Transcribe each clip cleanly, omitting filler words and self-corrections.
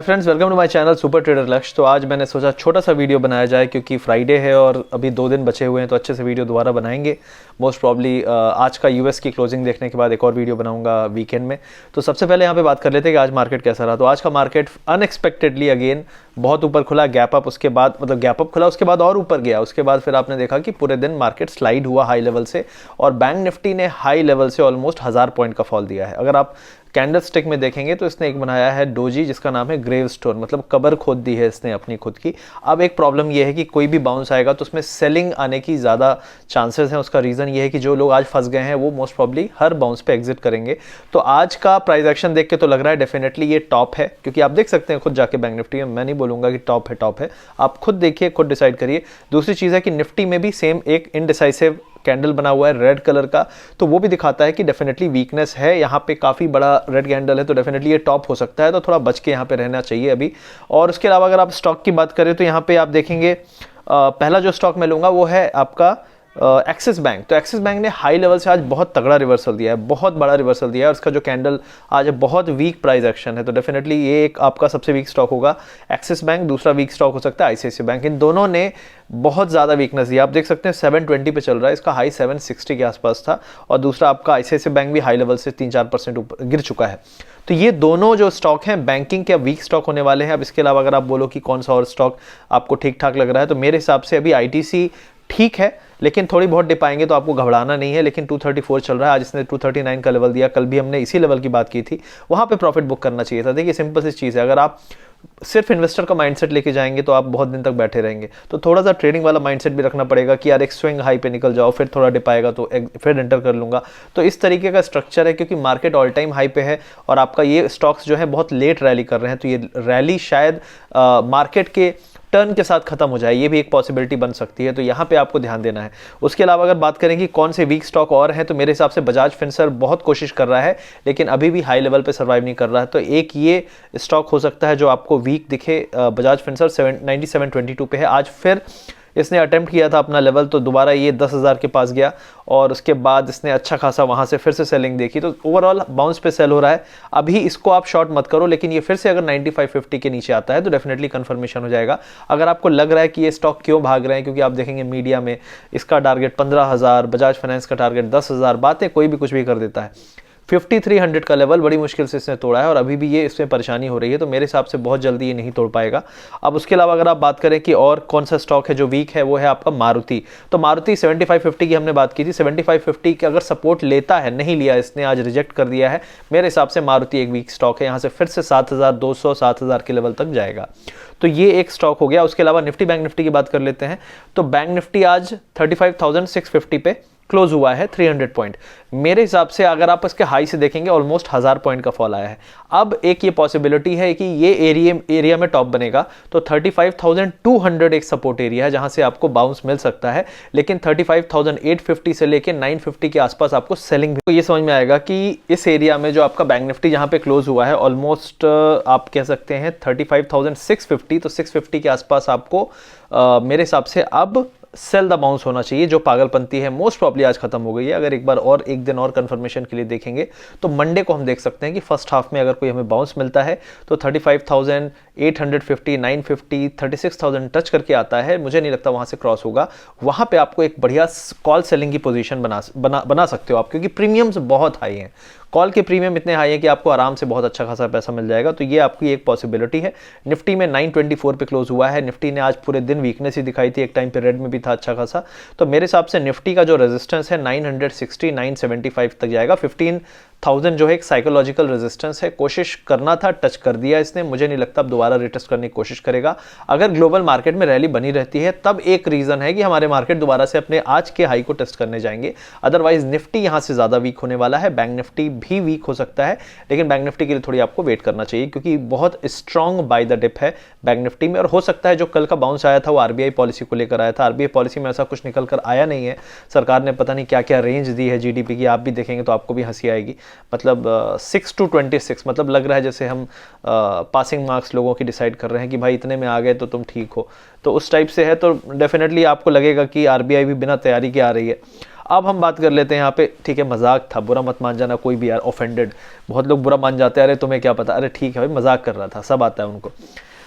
Friends, welcome to my channel super trader Lakshya. तो आज मैंने सोचा छोटा सा वीडियो बनाया जाए क्योंकि फ्राइडे है और अभी 2 दिन बचे हुए हैं, तो अच्छे से वीडियो दोबारा बनाएंगे। मोस्ट प्रॉब्ली आज का यूएस की क्लोजिंग देखने के बाद एक और वीडियो बनाऊंगा वीकेंड में। तो सबसे पहले यहाँ पे बात कर लेते हैं कि आज मार्केट कैसा रहा। तो आज का मार्केट अनएक्सपेक्टेडली अगेन बहुत ऊपर खुला, गैप अप, उसके बाद गैप अप खुला, उसके बाद और ऊपर गया, उसके बाद फिर आपने देखा कि पूरे दिन मार्केट स्लाइड हुआ हाई लेवल से और बैंक निफ्टी ने हाई लेवल से ऑलमोस्ट 1000 पॉइंट का फॉल दिया है। अगर आप कैंडल स्टिक में देखेंगे तो इसने एक बनाया है डोजी, जिसका नाम है ग्रेव स्टोन, मतलब कबर खोद दी है इसने अपनी खुद की। अब एक प्रॉब्लम ये है कि कोई भी बाउंस आएगा तो उसमें सेलिंग आने की ज़्यादा चांसेस हैं। उसका रीज़न ये है कि जो लोग आज फंस गए हैं वो मोस्ट प्रॉब्ली हर बाउंस पे एग्जिट करेंगे। तो आज का प्राइस एक्शन देख के तो लग रहा है डेफिनेटली ये टॉप है, क्योंकि आप देख सकते हैं खुद जाके बैंक निफ्टी में। मैं नहीं बोलूँगा कि टॉप है, आप खुद देखिए, खुद डिसाइड करिए। दूसरी चीज़ है कि निफ्टी में भी सेम एक इनडिसाइसिव कैंडल बना हुआ है रेड कलर का, तो वो भी दिखाता है कि डेफिनेटली वीकनेस है। यहाँ पे काफ़ी बड़ा रेड कैंडल है, तो डेफिनेटली ये टॉप हो सकता है, तो थोड़ा बच के यहाँ पे रहना चाहिए अभी। और उसके अलावा अगर आप स्टॉक की बात करें तो यहाँ पे आप देखेंगे पहला जो स्टॉक मैं लूँगा वो है आपका एक्सिस बैंक। तो एक्सिस बैंक ने हाई लेवल से आज बहुत तगड़ा रिवर्सल दिया है, बहुत बड़ा रिवर्सल दिया है, और उसका जो कैंडल आज बहुत वीक प्राइस एक्शन है, तो डेफिनेटली ये एक आपका सबसे वीक स्टॉक होगा एक्सिस बैंक। दूसरा वीक स्टॉक हो सकता है आईसीआईसीआई बैंक। इन दोनों ने बहुत ज़्यादा वीकनेस दिया। आप देख सकते हैं 720 पे चल रहा है, इसका हाई 760 के आसपास था, और दूसरा आपका आईसीआईसीआई बैंक भी हाई लेवल से 3-4% ऊपर गिर चुका है। तो ये दोनों जो स्टॉक हैं बैंकिंग के वीक स्टॉक होने वाले हैं। अब इसके अलावा अगर आप बोलो कि कौन सा और स्टॉक आपको ठीक ठाक लग रहा है, तो मेरे हिसाब से अभी आईटीसी ठीक है, लेकिन थोड़ी बहुत डिप आएंगे तो आपको घबराना नहीं है। लेकिन 234 चल रहा है, आज इसने 239 का लेवल दिया, कल भी हमने इसी लेवल की बात की थी, वहाँ पे प्रॉफिट बुक करना चाहिए था। देखिए सिंपल सी चीज़ है, अगर आप सिर्फ इन्वेस्टर का माइंडसेट लेके जाएंगे तो आप बहुत दिन तक बैठे रहेंगे। तो थोड़ा सा ट्रेडिंग वाला माइंडसेट भी रखना पड़ेगा कि यार एक स्विंग हाई पे निकल जाओ, फिर थोड़ा डिप आएगा तो फिर एंटर कर लूँगा। तो इस तरीके का स्ट्रक्चर है, क्योंकि मार्केट ऑल टाइम हाई पे है और आपका ये स्टॉक्स जो है बहुत लेट रैली कर रहे हैं, तो ये रैली शायद मार्केट के टर्न के साथ खत्म हो जाए, ये भी एक पॉसिबिलिटी बन सकती है। तो यहाँ पे आपको ध्यान देना है। उसके अलावा अगर बात करें कि कौन से वीक स्टॉक और हैं, तो मेरे हिसाब से बजाज फिनसर्व बहुत कोशिश कर रहा है, लेकिन अभी भी हाई लेवल पे सर्वाइव नहीं कर रहा है। तो एक ये स्टॉक हो सकता है जो आपको वीक दिखे। बजाज फिनसर्व 9722 पे है। आज फिर इसने अटेम्प्ट किया था अपना लेवल, तो दोबारा ये 10,000 के पास गया और उसके बाद इसने अच्छा खासा वहाँ से फिर से सेलिंग देखी। तो ओवरऑल बाउंस पे सेल हो रहा है। अभी इसको आप शॉर्ट मत करो, लेकिन ये फिर से अगर 9550 के नीचे आता है तो डेफिनेटली कंफर्मेशन हो जाएगा। अगर आपको लग रहा है कि ये स्टॉक क्यों भाग रहे हैं, क्योंकि आप देखेंगे मीडिया में इसका टारगेट 15,000, बजाज फाइनेंस का टारगेट 10,000, बातें कोई भी कुछ भी कर देता है। 5300 का लेवल बड़ी मुश्किल से इसने तोड़ा है और अभी भी ये इसमें परेशानी हो रही है, तो मेरे हिसाब से बहुत जल्दी ये नहीं तोड़ पाएगा। अब उसके अलावा अगर आप बात करें कि और कौन सा स्टॉक है जो वीक है, वो है आपका मारुति। तो मारुति 7550 की हमने बात की थी। 7550 के अगर सपोर्ट लेता है, नहीं लिया इसने, आज रिजेक्ट कर दिया है, मेरे हिसाब से मारुति एक वीक स्टॉक है। यहाँ से फिर से 7200 7000 के लेवल तक जाएगा, तो ये एक स्टॉक हो गया। उसके अलावा निफ्टी बैंक निफ्टी की बात कर लेते हैं। तो बैंक निफ्टी आज 35,650 पे क्लोज हुआ है, 300 पॉइंट। मेरे हिसाब से अगर आप इसके हाई से देखेंगे ऑलमोस्ट 1000 पॉइंट का फॉल आया है। अब एक ये पॉसिबिलिटी है कि ये एरिया में टॉप बनेगा, तो 35,200 एक सपोर्ट एरिया है जहां से आपको बाउंस मिल सकता है। लेकिन 35,850 से लेके 950 के आसपास आपको सेलिंग भी। तो ये समझ में आएगा कि इस एरिया में जो आपका बैंक निफ्टी जहां पे क्लोज हुआ है ऑलमोस्ट आप कह सकते हैं 35,650, तो 650 के आसपास आपको मेरे हिसाब से अब सेल द बाउंस होना चाहिए। जो पागलपंती है मोस्ट प्रॉब्ली आज खत्म हो गई है। अगर एक बार और एक दिन और कंफर्मेशन के लिए देखेंगे तो मंडे को हम देख सकते हैं कि फर्स्ट हाफ में अगर कोई हमें बाउंस मिलता है तो 35,850, 950, 36,000 टच करके आता है। मुझे नहीं लगता वहां से क्रॉस होगा। वहां पे आपको एक बढ़िया कॉल सेलिंग की पोजीशन बना सकते हो आप, क्योंकि प्रीमियम्स बहुत हाई हैं। कॉल के प्रीमियम इतने हाई है कि आपको आराम से बहुत अच्छा खासा पैसा मिल जाएगा। तो ये आपकी एक पॉसिबिलिटी है। निफ्टी में 924 पे क्लोज हुआ है। निफ्टी ने आज पूरे दिन वीकनेस ही दिखाई थी, एक टाइम पे रेड में भी था अच्छा खासा। तो मेरे हिसाब से निफ्टी का जो रेजिस्टेंस है 960, 975 तक जाएगा। 15,000 जो है एक साइकोलॉजिकल रेजिस्टेंस है। कोशिश करना था, टच कर दिया इसने। मुझे नहीं लगता अब दोबारा रिटेस्ट करने की कोशिश करेगा। अगर ग्लोबल मार्केट में रैली बनी रहती है तब एक रीजन है कि हमारे मार्केट दोबारा से अपने आज के हाई को टेस्ट करने जाएंगे। अदरवाइज निफ्टी यहां से ज्यादा वीक होने वाला है। बैंक निफ्टी भी वीक हो सकता है, लेकिन बैंक निफ्टी के लिए थोड़ी आपको वेट करना चाहिए, क्योंकि बहुत स्ट्रॉन्ग बाय द डिप है बैंक निफ्टी में। और हो सकता है जो कल का बाउंस आया था वो आरबीआई पॉलिसी को लेकर आया था। आरबीआई पॉलिसी में ऐसा कुछ निकल कर आया नहीं है। सरकार ने पता नहीं क्या क्या रेंज दी है जीडीपी की, आप भी देखेंगे तो आपको भी हंसी आएगी। मतलब 6 to 26, मतलब लग रहा है जैसे हम पासिंग मार्क्स लोगों की डिसाइड कर रहे हैं कि भाई इतने में आ गए तो तुम ठीक हो, तो उस टाइप से है। तो डेफिनेटली आपको लगेगा कि आरबीआई भी बिना तैयारी के आ रही है। अब हम बात कर लेते हैं यहाँ पे, ठीक है मजाक था, बुरा मत मान जाना कोई भी यार, ऑफेंडेड, बहुत लोग बुरा मान जाते हैं, अरे तुम्हें क्या पता, अरे ठीक है भाई मजाक कर रहा था, सब आता है उनको।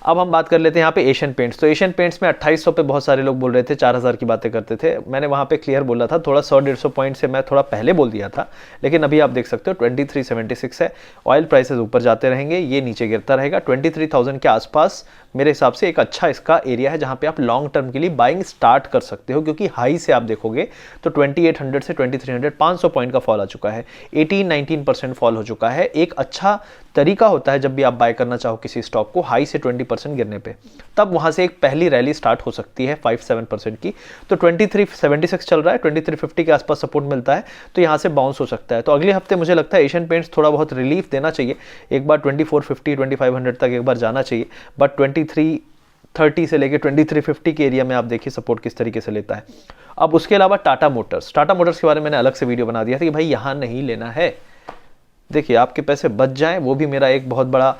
अब हम बात कर लेते हैं यहाँ पे एशियन पेंट्स। तो एशियन पेंट्स में 2800 पे बहुत सारे लोग बोल रहे थे, 4000 की बातें करते थे, मैंने वहाँ पे क्लियर बोला था, थोड़ा 100-150 पॉइंट से मैं थोड़ा पहले बोल दिया था, लेकिन अभी आप देख सकते हो 2376 है। ऑयल प्राइसेस ऊपर जाते रहेंगे, ये नीचे गिरता रहेगा। 23,000 के आसपास मेरे हिसाब से एक अच्छा इसका एरिया है जहाँ पे आप लॉन्ग टर्म के लिए बाइंग स्टार्ट कर सकते हो, क्योंकि हाई से आप देखोगे तो 2800 से 2300 500 पॉइंट का फॉल आ चुका है, 18-19% फॉल हो चुका है। एक अच्छा तरीका होता है जब भी आप बाय करना चाहो किसी स्टॉक को हाई से 20% गिरने पे, तब वहां से एक पहली रैली स्टार्ट हो सकती है 5-7% की। तो 2376 चल रहा है, 2350 के आसपास सपोर्ट मिलता है, तो यहां से बाउंस हो सकता है। तो अगले हफ्ते मुझे लगता है एशियन पेंट्स थोड़ा बहुत रिलीफ देना चाहिए, एक बार 2450-2500 तक एक बार जाना चाहिए, बट 2330 से लेकर 2350 के एरिया में आप देखिए सपोर्ट किस तरीके से लेता है। अब उसके अलावा टाटा मोटर्स के बारे में मैंने अलग से वीडियो बना दिया था कि भाई यहां नहीं लेना है। देखिए आपके पैसे बच जाएं, वो भी मेरा एक बहुत बड़ा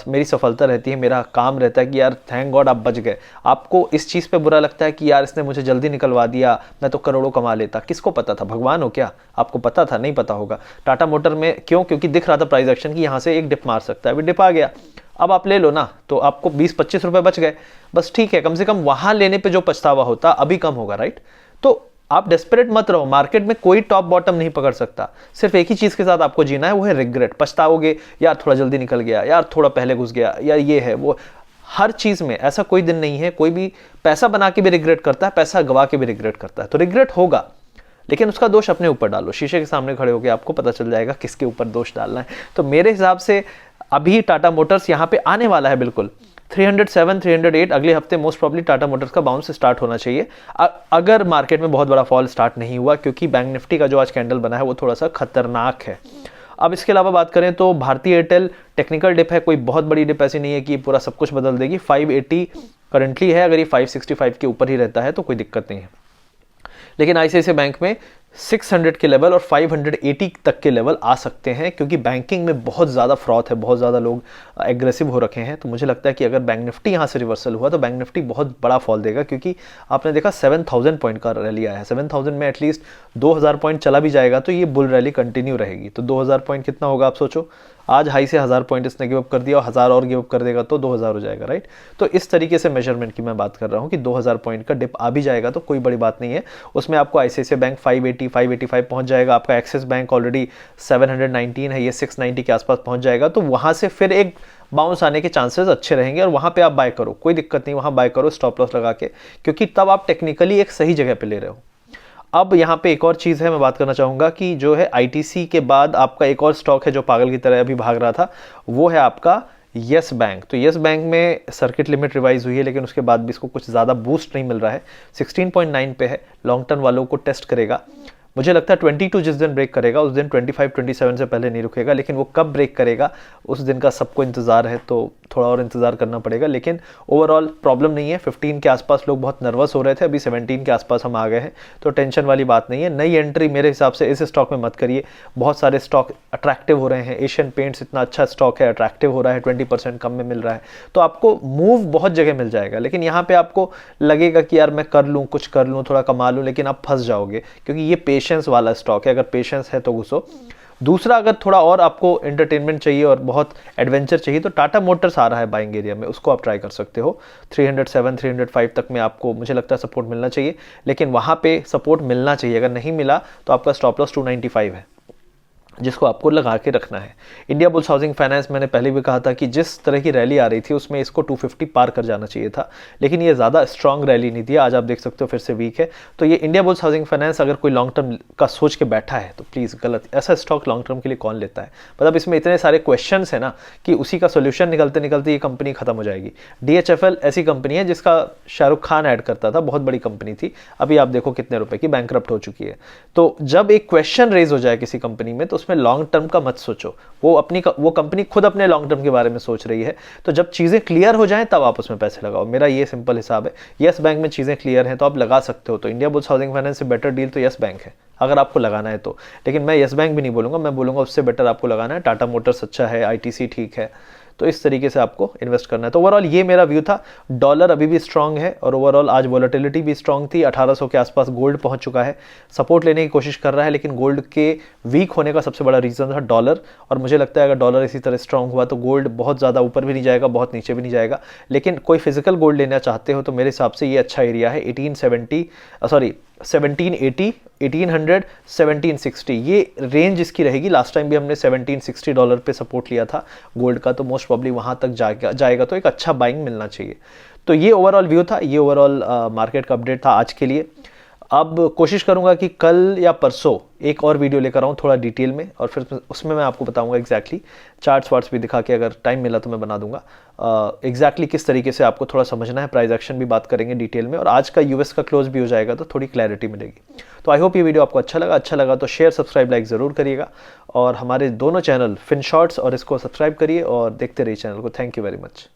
मेरी सफलता रहती है, मेरा काम रहता है कि यार थैंक गॉड आप बच गए। आपको इस चीज़ पे बुरा लगता है कि यार इसने मुझे जल्दी निकलवा दिया, मैं तो करोड़ों कमा लेता। किसको पता था, भगवान हो क्या, आपको पता था? नहीं पता होगा। टाटा मोटर में क्यों? क्योंकि दिख रहा था प्राइस एक्शन की यहाँ से एक डिप मार सकता है, अभी डिप आ गया, अब आप ले लो ना, तो आपको 20-25 रुपए बच गए, बस ठीक है। कम से कम वहां लेने पे जो पछतावा होता अभी कम होगा, राइट? तो आप डेस्परेट मत रहो, मार्केट में कोई टॉप बॉटम नहीं पकड़ सकता, सिर्फ एक ही चीज के साथ आपको जीना है, वो है रिग्रेट। पछताओगे, यार थोड़ा जल्दी निकल गया, यार थोड़ा पहले घुस गया, यार ये है वो। हर चीज में ऐसा कोई दिन नहीं है, कोई भी पैसा बना के भी रिग्रेट करता है, पैसा गवा के भी रिग्रेट करता है, तो रिग्रेट होगा, लेकिन उसका दोष अपने ऊपर डालो। शीशे के सामने खड़े होकर आपको पता चल जाएगा किसके ऊपर दोष डालना है। तो मेरे हिसाब से अभी टाटा मोटर्स यहाँ पे आने वाला है, बिल्कुल 307, 308 अगले हफ्ते मोस्ट प्रॉब्ली टाटा मोटर्स का बाउंस स्टार्ट होना चाहिए, अगर मार्केट में बहुत बड़ा फॉल स्टार्ट नहीं हुआ, क्योंकि बैंक निफ्टी का जो आज कैंडल बना है वो थोड़ा सा खतरनाक है। अब इसके अलावा बात करें तो भारतीय एयरटेल टेक्निकल डिप है, कोई बहुत बड़ी डिप ऐसी नहीं है कि पूरा सब कुछ बदल देगी। 580 करंटली है, अगर ये 565 के ऊपर ही रहता है तो कोई दिक्कत नहीं है। लेकिन आईसीआईसीआई बैंक में 600 के लेवल और 580 तक के लेवल आ सकते हैं, क्योंकि बैंकिंग में बहुत ज़्यादा फ्रॉड है, बहुत ज़्यादा लोग एग्रेसिव हो रखे हैं। तो मुझे लगता है कि अगर बैंक निफ्टी यहाँ से रिवर्सल हुआ तो बैंक निफ्टी बहुत बड़ा फॉल देगा, क्योंकि आपने देखा 7000 पॉइंट का रैली आया है। 7000 में एटलीस्ट 2000 पॉइंट चला भी जाएगा तो ये बुल रैली कंटिन्यू रहेगी। तो 2000 पॉइंट कितना होगा आप सोचो, आज हाई से 1000 पॉइंट इसने गिव अप कर दिया और 1000 और गिव अप कर देगा तो 2000 हो जाएगा, राइट? तो इस तरीके से मेजरमेंट की मैं बात कर रहा हूँ कि 2000 पॉइंट का डिप आ भी जाएगा तो कोई बड़ी बात नहीं है। उसमें आपको आईसीआईसीआई बैंक 580, 585 पहुंच जाएगा, आपका एक्सिस बैंक ऑलरेडी 719 है, ये 690 के आसपास पहुंच जाएगा, तो वहां से फिर एक बाउंस आने के चांसेस अच्छे रहेंगे और वहां पे आप बाय करो, कोई दिक्कत नहीं, वहां बाय करो स्टॉप लॉस लगा के, क्योंकि तब आप टेक्निकली एक सही जगह पे ले रहे हो। अब यहाँ पे एक और चीज़ है, मैं बात करना चाहूँगा कि जो है आईटीसी के बाद आपका एक और स्टॉक है जो पागल की तरह अभी भाग रहा था, वो है आपका यस बैंक। तो यस बैंक में सर्किट लिमिट रिवाइज हुई है, लेकिन उसके बाद भी इसको कुछ ज़्यादा बूस्ट नहीं मिल रहा है, 16.9 पे है, लॉन्ग टर्म वालों को टेस्ट करेगा। मुझे लगता है 22 जिस दिन ब्रेक करेगा उस दिन 25-27 से पहले नहीं रुकेगा, लेकिन वो कब ब्रेक करेगा उस दिन का सबको इंतजार है, तो थोड़ा और इंतजार करना पड़ेगा। लेकिन ओवरऑल प्रॉब्लम नहीं है, 15 के आसपास लोग बहुत नर्वस हो रहे थे, अभी 17 के आसपास हम आ गए हैं, तो टेंशन वाली बात नहीं है। नई एंट्री मेरे हिसाब से इस स्टॉक में मत करिए, बहुत सारे स्टॉक अट्रैक्टिव हो रहे हैं, एशियन पेंट्स इतना अच्छा स्टॉक है, अट्रैक्टिव हो रहा है, 20% कम में मिल रहा है, तो आपको मूव बहुत जगह मिल जाएगा। लेकिन यहाँ पे आपको लगेगा कि यार मैं कर लूँ, कुछ कर लूँ, थोड़ा कमा लूँ, लेकिन आप फंस जाओगे, क्योंकि ये पेशेंस वाला स्टॉक है, अगर पेशेंस है तो घुसो। दूसरा, अगर थोड़ा और आपको एंटरटेनमेंट चाहिए और बहुत एडवेंचर चाहिए तो टाटा मोटर्स आ रहा है बाइंग एरिया में, उसको आप ट्राई कर सकते हो। 307, 305 तक में आपको मुझे लगता है सपोर्ट मिलना चाहिए, लेकिन वहां पे सपोर्ट मिलना चाहिए, अगर नहीं मिला तो आपका स्टॉप लॉस 295 है, जिसको आपको लगा के रखना है। इंडिया बुल्स हाउसिंग फाइनेंस, मैंने पहले भी कहा था कि जिस तरह की रैली आ रही थी उसमें इसको 250 पार कर जाना चाहिए था, लेकिन ये ज़्यादा स्ट्रॉन्ग रैली नहीं थी, आज आप देख सकते हो फिर से वीक है। तो ये इंडिया बुल्स हाउसिंग फाइनेंस अगर कोई लॉन्ग टर्म का सोच के बैठा है तो प्लीज़ गलत, ऐसा स्टॉक लॉन्ग टर्म के लिए कौन लेता है? मतलब इसमें इतने सारे क्वेश्चन है ना कि उसी का सोल्यूशन निकलते निकलते ये कंपनी खत्म हो जाएगी। DHFL ऐसी कंपनी है जिसका शाहरुख खान ऐड करता था, बहुत बड़ी कंपनी थी, अभी आप देखो कितने रुपए की बैंकरप्ट हो चुकी है। तो जब एक क्वेश्चन रेज हो जाए किसी कंपनी में तो उसमें लॉन्ग टर्म का मत सोचो, वो कंपनी खुद अपने लॉन्ग टर्म के बारे में सोच रही है, तो जब चीजें क्लियर हो जाएं तब आप उसमें पैसे लगाओ, मेरा ये सिंपल हिसाब है। यस बैंक में चीजें क्लियर हैं तो आप लगा सकते हो, तो इंडिया बुल्स हाउसिंग फाइनेंस से बेटर डील तो यस बैंक है अगर आपको लगाना है तो। लेकिन मैं यस बैंक भी नहीं बोलूंगा, मैं बोलूंगा उससे बेटर आपको लगाना है टाटा मोटर्स, अच्छा है, आईटीसी ठीक है, तो इस तरीके से आपको इन्वेस्ट करना है। तो ओवरऑल ये मेरा व्यू था। डॉलर अभी भी स्ट्रांग है और ओवरऑल आज वॉलेटिलिटी भी स्ट्रांग थी। 1800 के आसपास गोल्ड पहुंच चुका है, सपोर्ट लेने की कोशिश कर रहा है, लेकिन गोल्ड के वीक होने का सबसे बड़ा रीज़न था डॉलर। और मुझे लगता है अगर डॉलर इसी तरह स्ट्रांग हुआ तो गोल्ड बहुत ज़्यादा ऊपर भी नहीं जाएगा, बहुत नीचे भी नहीं जाएगा। लेकिन कोई फिजिकल गोल्ड लेना चाहते हो तो मेरे हिसाब से ये अच्छा एरिया है। 1780, 1800, 1760 ये रेंज इसकी रहेगी। लास्ट टाइम भी हमने $1760 पे सपोर्ट लिया था गोल्ड का, तो मोस्ट प्रॉब्ली वहाँ तक जाएगा तो एक अच्छा बाइंग मिलना चाहिए। तो ये ओवरऑल व्यू था, ये ओवरऑल मार्केट का अपडेट था आज के लिए। अब कोशिश करूंगा कि कल या परसों एक और वीडियो लेकर आऊँ थोड़ा डिटेल में, और फिर उसमें मैं आपको बताऊंगा एग्जैक्टली चार्ट्स वार्ट्स भी दिखा के, अगर टाइम मिला तो मैं बना दूंगा एग्जैक्टली किस तरीके से आपको थोड़ा समझना है। प्राइस एक्शन भी बात करेंगे डिटेल में, और आज का यूएस का क्लोज भी हो जाएगा तो थोड़ी क्लैरिटी मिलेगी। तो आई होप ये वीडियो आपको अच्छा लगा तो शेयर, सब्सक्राइब, लाइक ज़रूर करिएगा, और हमारे दोनों चैनल फिन शॉर्ट्स और इसको सब्सक्राइब करिए और देखते रहिए चैनल को। Thank you very much.